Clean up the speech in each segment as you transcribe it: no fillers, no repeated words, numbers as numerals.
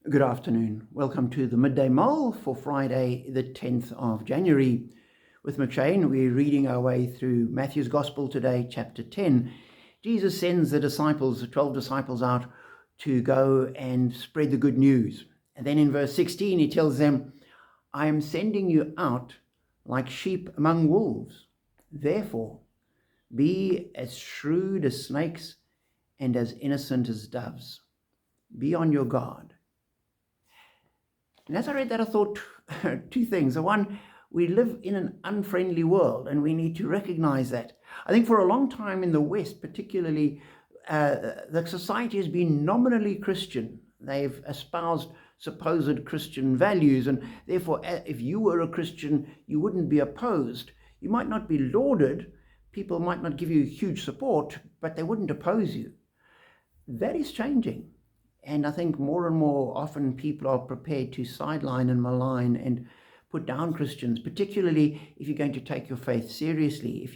Good afternoon. Welcome to the Midday Mull for Friday, the 10th of January. With McShane, we're reading our way through Matthew's Gospel today, chapter 10. Jesus sends the 12 disciples out to go and spread the good news. And then in verse 16, he tells them, I am sending you out like sheep among wolves. Therefore, be as shrewd as snakes and as innocent as doves. Be on your guard. And as I read that, I thought two things. The one, we live in an unfriendly world, and we need to recognize that. I think for a long time in the West, particularly, the society has been nominally Christian. They've espoused supposed Christian values, and therefore, if you were a Christian, you wouldn't be opposed. You might not be lauded. People might not give you huge support, but they wouldn't oppose you. That is changing. And I think more and more often people are prepared to sideline and malign and put down Christians, particularly if you're going to take your faith seriously.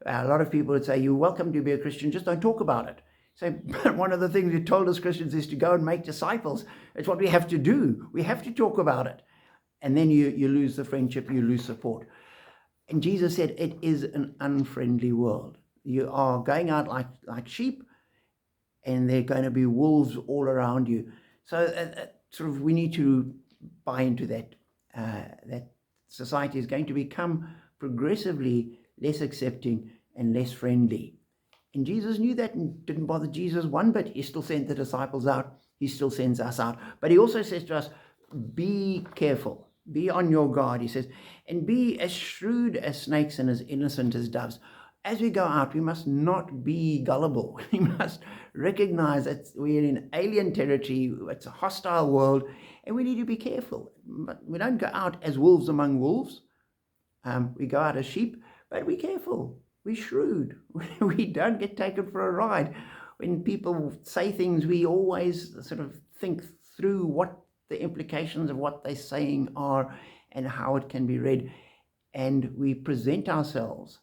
A lot of people would say, you're welcome to be a Christian, just don't talk about it. So one of the things you told us Christians is to go and make disciples. It's what we have to do. We have to talk about it. And then you lose the friendship, you lose support. And Jesus said, it is an unfriendly world. You are going out like sheep, and there are going to be wolves all around you. So we need to buy into that, that society is going to become progressively less accepting and less friendly. And Jesus knew that and didn't bother Jesus one bit. He still sent the disciples out. He still sends us out. But he also says to us, be careful. Be on your guard, he says, and be as shrewd as snakes and as innocent as doves. As we go out, we must not be gullible. We must recognize that we're in alien territory. It's a hostile world, and we need to be careful. But we don't go out as wolves among wolves. We go out as sheep, but be careful. We're shrewd. We don't get taken for a ride. When people say things, we always sort of think through what the implications of what they're saying are and how it can be read. And we present ourselves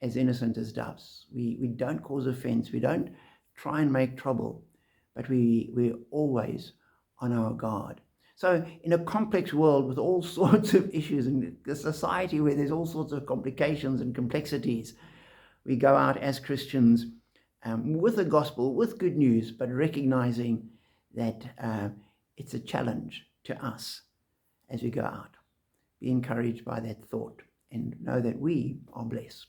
as innocent as doves. We don't cause offense. We don't try and make trouble, but we're always on our guard. So in a complex world with all sorts of issues, and a society where there's all sorts of complications and complexities, we go out as Christians with the gospel, with good news, but recognizing that it's a challenge to us as we go out. Be encouraged by that thought and know that we are blessed.